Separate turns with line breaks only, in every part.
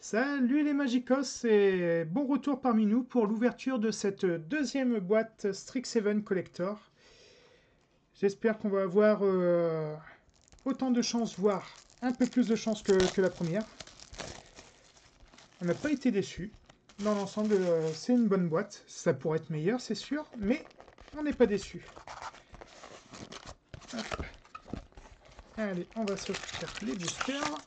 Salut les Magicos et bon retour parmi nous pour l'ouverture de cette deuxième boîte Strixhaven Collector. J'espère qu'on va avoir autant de chance, voire un peu plus de chance que la première. On n'a pas été déçus. Dans l'ensemble, c'est une bonne boîte. Ça pourrait être meilleur, c'est sûr, mais on n'est pas déçus. Hop. Allez, on va se faire les boosters.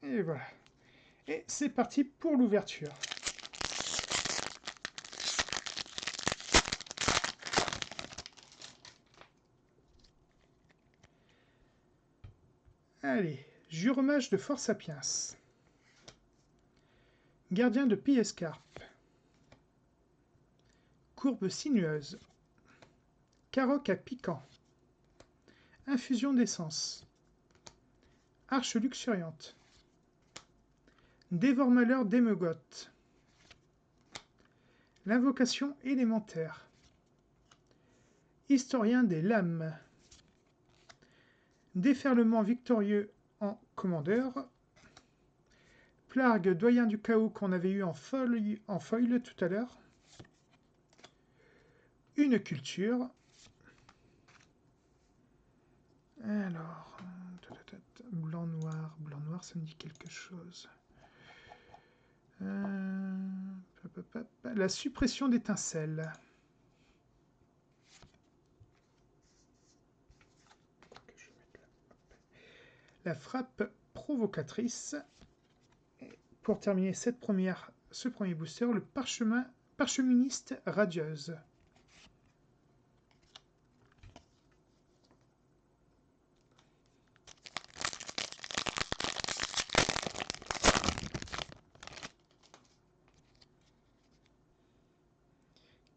Et voilà. Et c'est parti pour l'ouverture. Allez, Juremage de Force Sapiens. Gardien de Piescarpe. Courbe sinueuse. Caroc à piquant. Infusion d'essence. Arche luxuriante. Dévore-malheur d'Emegoth. L'invocation élémentaire. Historien des lames. Déferlement victorieux en commandeur. Plague, doyen du chaos qu'on avait eu en foil tout à l'heure. Une culture. Alors, blanc-noir, ça me dit quelque chose. La suppression d'étincelles. La frappe provocatrice. Et pour terminer ce premier booster, le parcheministe radieuse.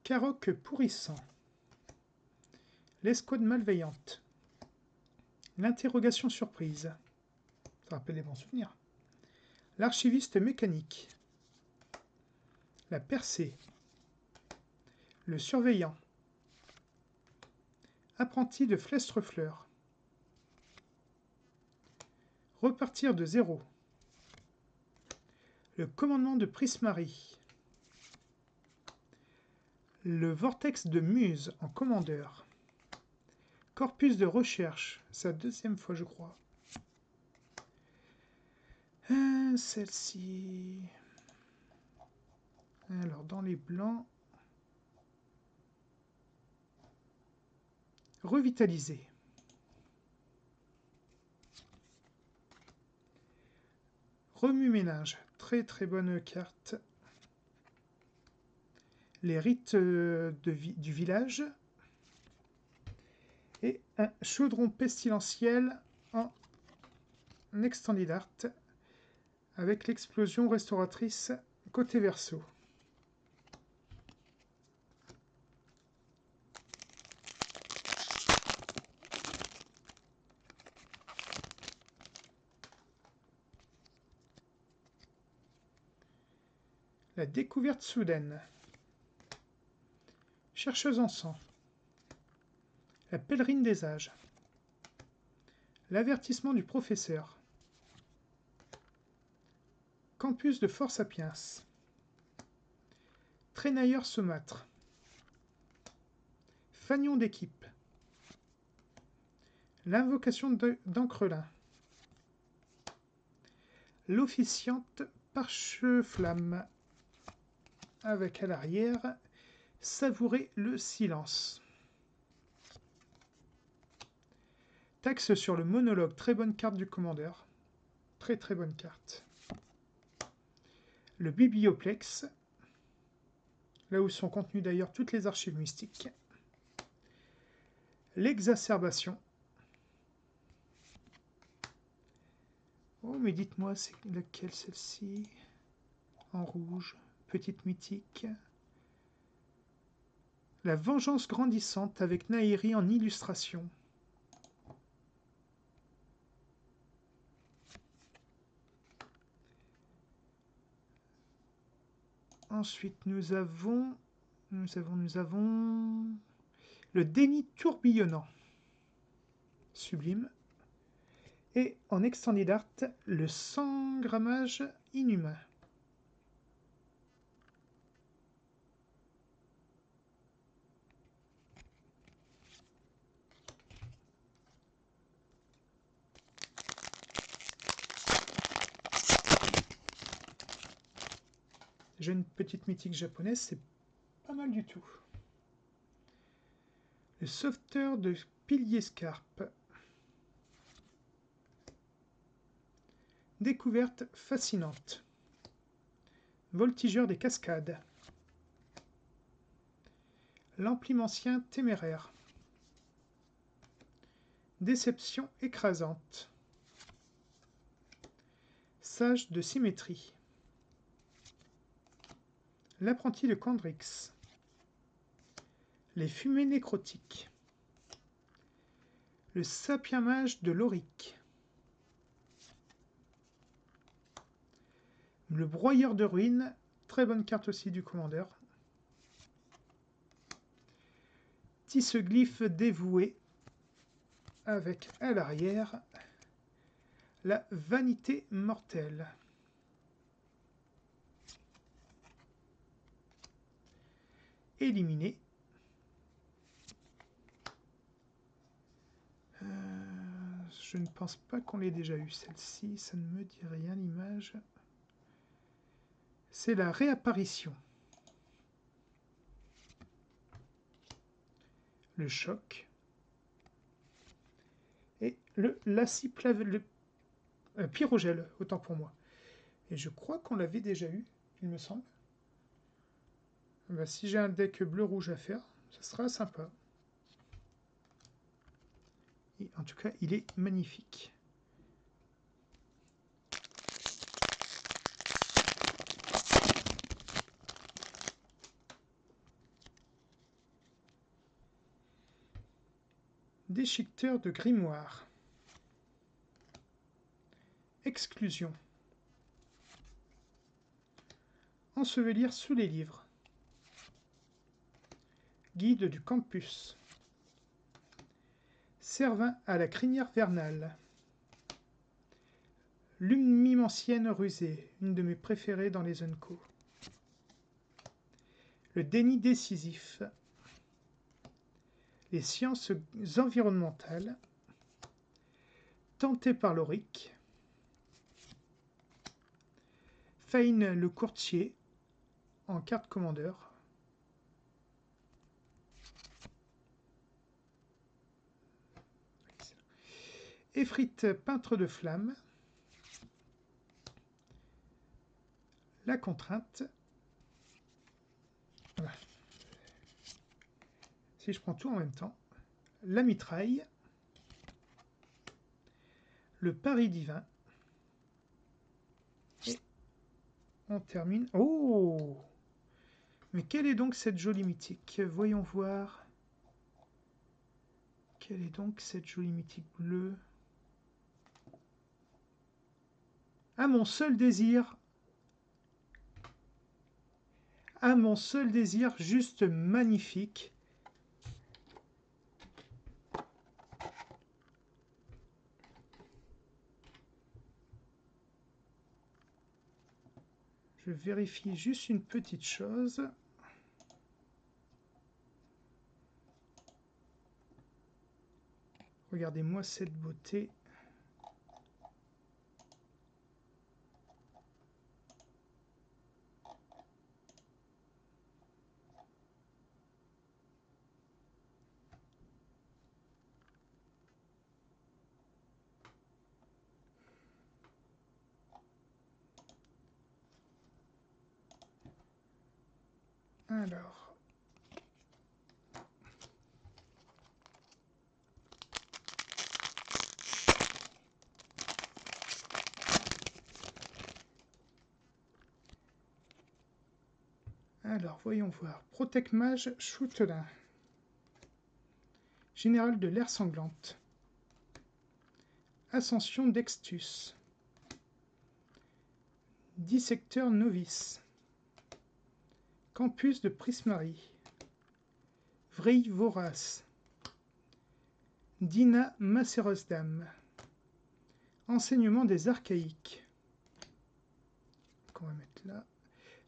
Caroc pourrissant. L'escouade malveillante. L'interrogation surprise. Ça rappelle des bons souvenirs. L'archiviste mécanique. La percée. Le surveillant. Apprenti de Flestrefleur. Repartir de zéro. Le commandement de Prismari. Le vortex de Muse en commandeur. Corpus de recherche, sa deuxième fois je crois. Celle-ci. Alors dans les blancs. Revitaliser. Remue-ménage, très très bonne carte. Les rites du village. Et un chaudron pestilentiel en extended art avec l'explosion restauratrice côté verso. La découverte soudaine. Chercheuse en sang. La pèlerine des âges. L'avertissement du professeur. Campus de Force Sapiens. Traînailleur saumâtre. Fagnon d'équipe. L'invocation d'Ancrelin. L'officiante Parcheflamme. Avec à l'arrière, savourer le silence. Taxe sur le monologue, très bonne carte du commandeur. Très très bonne carte. Le biblioplex, là où sont contenues d'ailleurs toutes les archives mystiques. L'exacerbation. Oh, mais dites-moi, c'est laquelle celle-ci? En rouge, petite mythique. La vengeance grandissante avec Nahiri en illustration. Ensuite, nous avons Nous avons le déni tourbillonnant. Sublime. Et en Extended Art, le sangrammage inhumain. J'ai une petite mythique japonaise, c'est pas mal du tout. Le sauveteur de pilier scarpe. Découverte fascinante. Voltigeur des cascades. L'emplimancien téméraire. Déception écrasante. Sage de symétrie. L'apprenti de Candrix. Les fumées nécrotiques. Le sapien mage de Loric. Le broyeur de ruines, très bonne carte aussi du commandeur. Tisseglyphe dévoué, avec à l'arrière la vanité mortelle. Éliminé. Je ne pense pas qu'on l'ait déjà eu, celle-ci, ça ne me dit rien, l'image. C'est la réapparition. Le choc. Et le pyrogel, autant pour moi. Et je crois qu'on l'avait déjà eu, il me semble. Bah, si j'ai un deck bleu-rouge à faire, ça sera sympa. Et en tout cas, il est magnifique. Déchiqueteur de grimoire. Exclusion. Ensevelir sous les livres. Guide du campus. Servin à la crinière vernale. Lumimancienne rusée, une de mes préférées dans les Unco. Le déni décisif. Les sciences environnementales. Tenté par Loric. Fane le courtier en carte commandeur. Efrite peintre de flamme. La contrainte. Voilà. Si je prends tout en même temps. La mitraille. Le pari divin. Et on termine. Oh! Mais quelle est donc cette jolie mythique? Voyons voir. Quelle est donc cette jolie mythique bleue? À mon seul désir. À mon seul désir, juste magnifique. Je vérifie juste une petite chose. Regardez-moi cette beauté. Alors, voyons voir. Protect Mage Choutelin. Général de l'air sanglante. Ascension d'Extus. Dissecteur novice. Campus de Prismari. Vrille Vorace. Dina Macérosdam. Enseignement des archaïques. Qu'on va mettre là.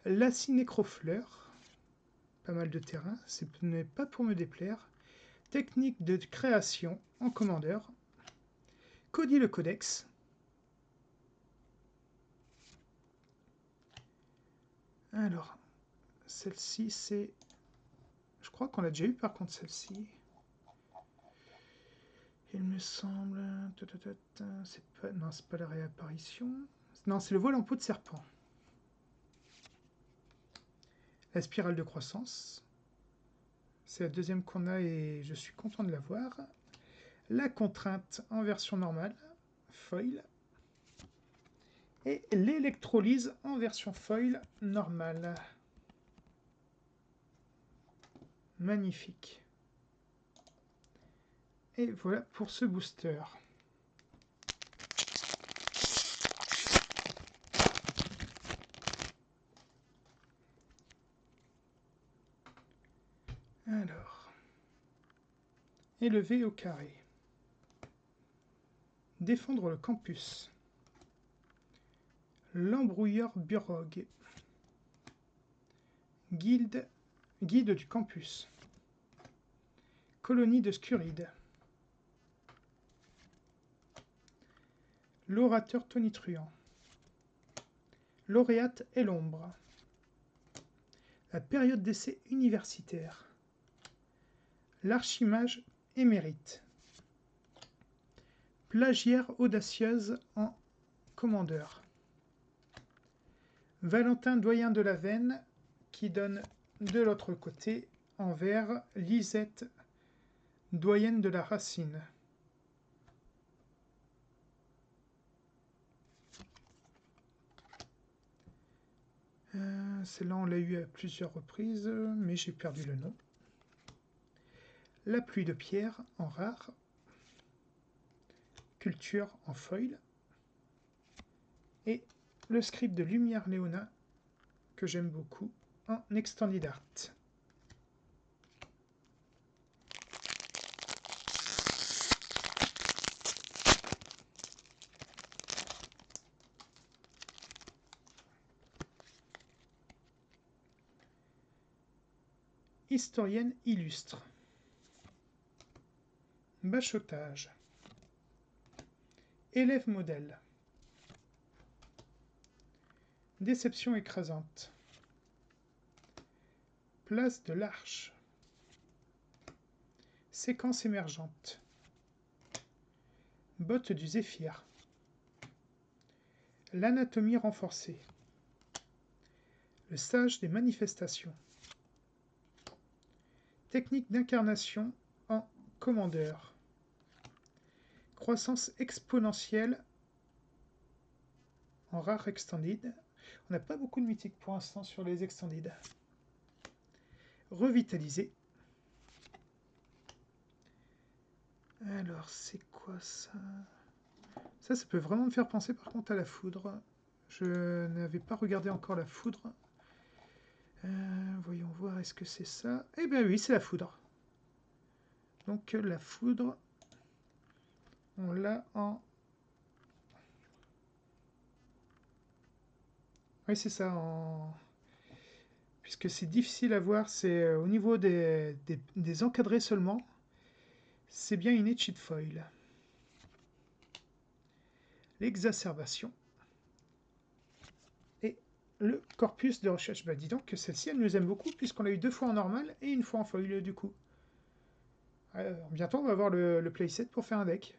Lassie Nécrofleur. Pas mal de terrain. Ce n'est pas pour me déplaire. Technique de création en commandeur. Cody le Codex. Alors, celle-ci, c'est... Je crois qu'on l'a déjà eu par contre, celle-ci. Il me semble... C'est pas... Non, c'est pas la réapparition. Non, c'est le voile en peau de serpent. La spirale de croissance. C'est la deuxième qu'on a et je suis content de l'avoir. La contrainte en version normale. Foil. Et l'électrolyse en version foil normale. Magnifique. Et voilà pour ce booster. Alors. Élevé au carré. Défendre le campus. L'embrouilleur Burog. Guide du campus. Colonie de Scuride. L'orateur tonitruant. Lauréate et l'ombre. La période d'essai universitaire. L'archimage émérite. Plagiaire audacieuse en commandeur. Valentin doyen de la veine qui donne de l'autre côté en vert Lisette doyenne de la racine. Celle-là on l'a eu à plusieurs reprises mais j'ai perdu le nom. La pluie de pierre en rare. Culture en foil. Et le script de Lumière Léona que j'aime beaucoup en extended art. Historienne illustre. Bachotage. Élève modèle. Déception écrasante. Place de l'Arche. Séquence émergente. Botte du Zéphyr. L'anatomie renforcée. Le sage des manifestations. Technique d'incarnation en commandeur. Croissance exponentielle en rare extended. On n'a pas beaucoup de mythiques pour l'instant sur les extended. Revitalisé. Alors, c'est quoi ça? Ça peut vraiment me faire penser par contre à la foudre. Je n'avais pas regardé encore la foudre. Voyons voir, est-ce que c'est ça? Eh bien oui, c'est la foudre. Donc la foudre, on l'a en... Oui, c'est ça, en... Puisque c'est difficile à voir, c'est au niveau des encadrés seulement. C'est bien une etchid foil. L'exacerbation. Et le corpus de recherche. Bah dis donc que celle-ci, elle nous aime beaucoup, puisqu'on l'a eu 2 fois en normal et 1 fois en foil, du coup. Alors, bientôt, on va avoir le playset pour faire un deck.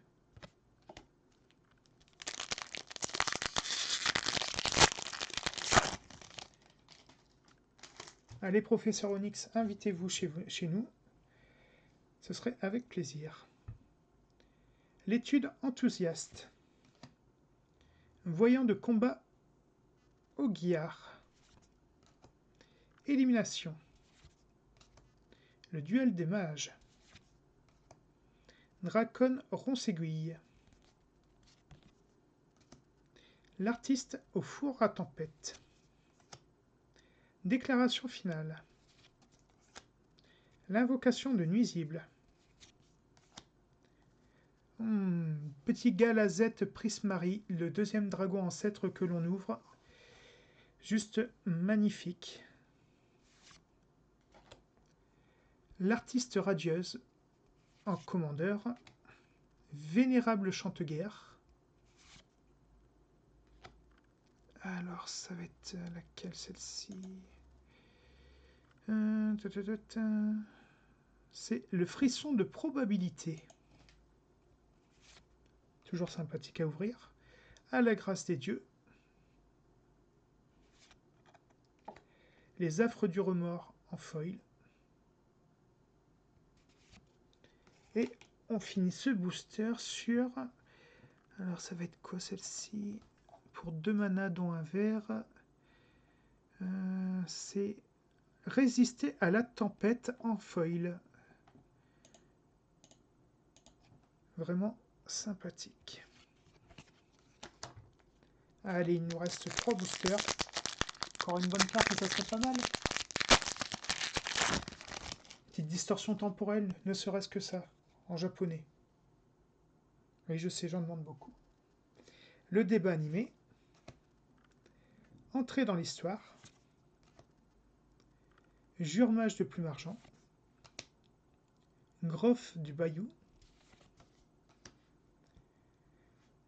Allez, professeur Onyx, invitez-vous chez nous. Ce serait avec plaisir. L'étude enthousiaste. Voyant de combat au guillard. Élimination. Le duel des mages. Dracon ronce-aiguille. L'artiste au four à tempête. Déclaration finale. L'invocation de nuisible. Petit Galazette Prismari, le deuxième dragon ancêtre que l'on ouvre. Juste magnifique. L'artiste radieuse en commandeur. Vénérable Chanteguerre. Alors, ça va être laquelle, celle-ci? C'est le frisson de probabilité. Toujours sympathique à ouvrir. À la grâce des dieux. Les affres du remords en foil. Et on finit ce booster sur... Alors ça va être quoi celle-ci? Pour 2 mana dont un vert. C'est résister à la tempête en foil. Vraiment sympathique. Allez, il nous reste 3 boosters. Encore une bonne carte, ça serait pas mal. Petite distorsion temporelle, ne serait-ce que ça, en japonais. Oui, je sais, j'en demande beaucoup. Le débat animé. Entrée dans l'histoire. Juremage de plume argent. Groff du Bayou.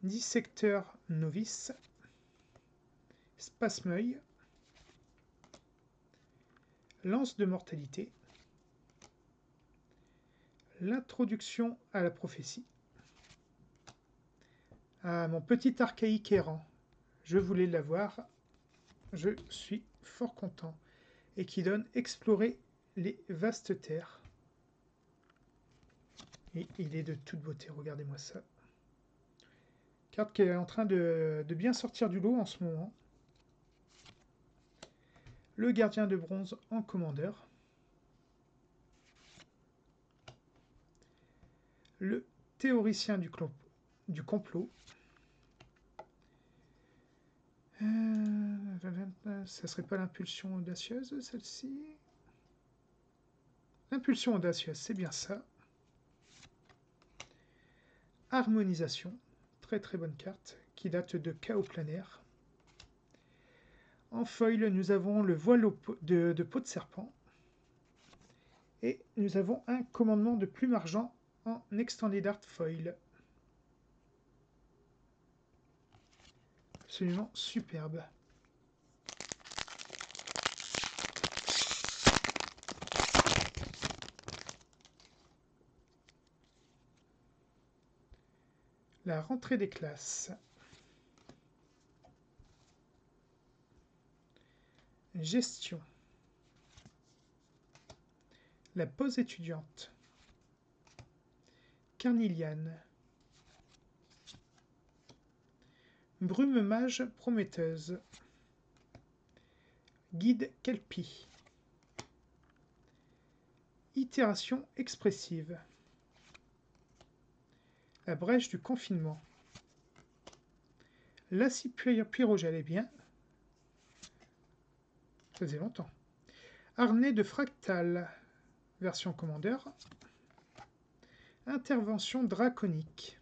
Dissecteur novice. Spasmeuil. Lance de mortalité. L'introduction à la prophétie. Ah, mon petit archaïque errant. Je voulais l'avoir. Je suis fort content. Et qui donne explorer les vastes terres. Et il est de toute beauté, regardez-moi ça. Carte qui est en train de bien sortir du lot en ce moment. Le gardien de bronze en commandeur. Le théoricien du complot. Ça serait pas l'impulsion audacieuse, celle-ci? L'impulsion audacieuse, c'est bien ça. Harmonisation, très très bonne carte, qui date de Chaos planaire. En foil, nous avons le voile de peau de serpent. Et nous avons un commandement de plume argent en Extended Art Foil. Absolument superbe. La rentrée des classes. Gestion. La pause étudiante. Carniliane. Brume mage prometteuse. Guide Kelpie. Itération expressive. La brèche du confinement. L'acide pyrogel est bien. Ça faisait longtemps. Harnais de fractal. Version commandeur. Intervention draconique.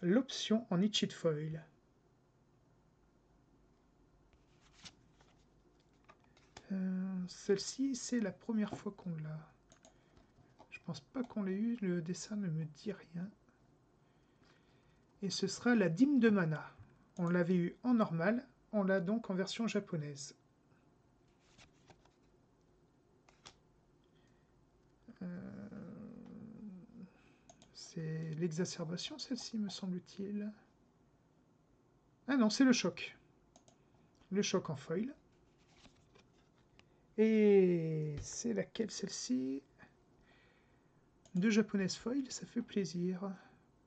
L'option en Itched Foil. Celle-ci, c'est la première fois qu'on l'a. Je pense pas qu'on l'ait eu, le dessin ne me dit rien. Et ce sera la dîme de mana. On l'avait eu en normal, on l'a donc en version japonaise. C'est l'exacerbation, celle-ci, me semble-t-il. Ah non, c'est le choc. Le choc en foil. Et c'est laquelle, celle-ci? Deux japonaises foil, ça fait plaisir.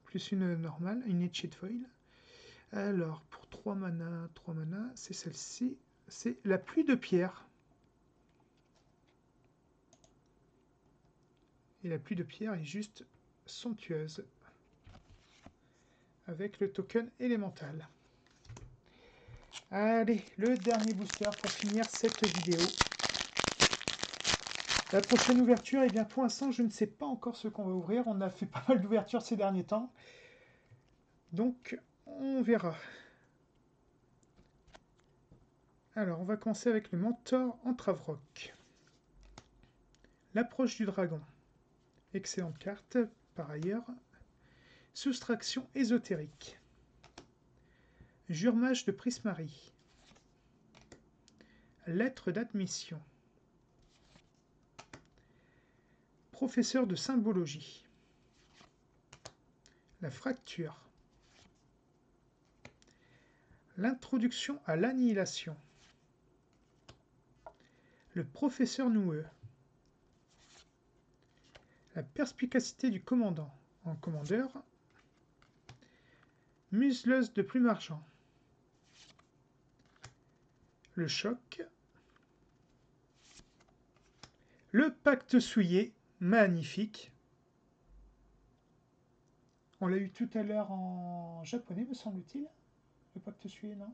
Plus une normale, une Itched Foil. Alors, pour 3 mana, c'est celle-ci. C'est la pluie de pierre. Et la pluie de pierre est juste somptueuse. Avec le token élémental. Allez, le dernier booster pour finir cette vidéo. La prochaine ouverture, eh bien pour l'instant, je ne sais pas encore ce qu'on va ouvrir. On a fait pas mal d'ouvertures ces derniers temps. Donc, on verra. Alors, on va commencer avec le mentor Entrave Rock. L'approche du dragon. Excellente carte, par ailleurs. Soustraction ésotérique. Juremage de Prismari. Lettre d'admission. Professeur de symbologie. La fracture. L'introduction à l'annihilation. Le professeur noueux. La perspicacité du commandant. En commandeur. Museleuse de plume argent. Le choc. Le pacte souillé. Magnifique. On l'a eu tout à l'heure en japonais, me semble-t-il. Le pacte souillé, non?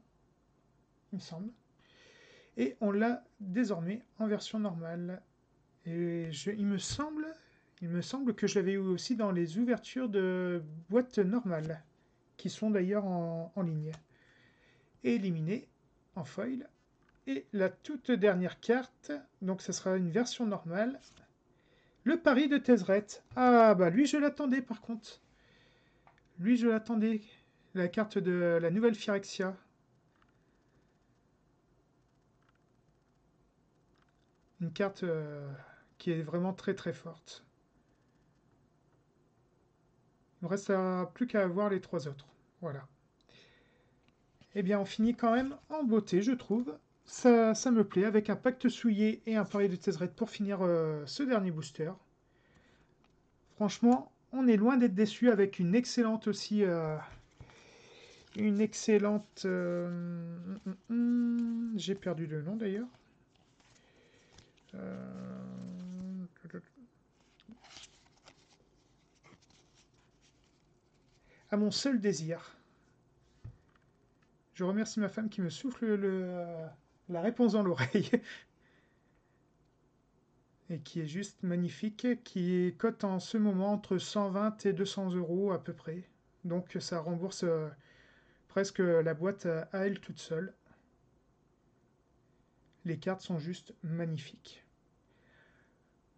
Il me semble. Et on l'a désormais en version normale. Et il me semble que je l'avais eu aussi dans les ouvertures de boîtes normales, qui sont d'ailleurs en ligne. Et éliminé en foil. Et la toute dernière carte, donc ce sera une version normale. Le pari de Tezzeret. Ah bah lui je l'attendais par contre. Lui je l'attendais. La carte de la nouvelle Phyrexia. Une carte qui est vraiment très très forte. Il ne reste plus qu'à avoir les 3 autres. Voilà. Eh bien, on finit quand même en beauté, je trouve. Ça me plaît, avec un pacte souillé et un pari de Tezzeret pour finir ce dernier booster. Franchement, on est loin d'être déçu, avec une excellente aussi... une excellente... j'ai perdu le nom d'ailleurs. À mon seul désir. Je remercie ma femme qui me souffle la réponse dans l'oreille. Et qui est juste magnifique, qui cote en ce moment entre 120 et 200 euros à peu près. Donc ça rembourse presque la boîte à elle toute seule. Les cartes sont juste magnifiques.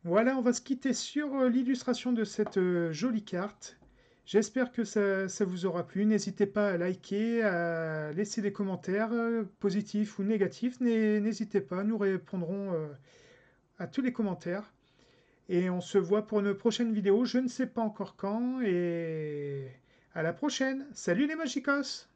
Voilà, on va se quitter sur l'illustration de cette jolie carte. J'espère que ça vous aura plu. N'hésitez pas à liker, à laisser des commentaires, positifs ou négatifs. N'hésitez pas, nous répondrons à tous les commentaires. Et on se voit pour une prochaine vidéo, je ne sais pas encore quand. Et à la prochaine. Salut les Magicos!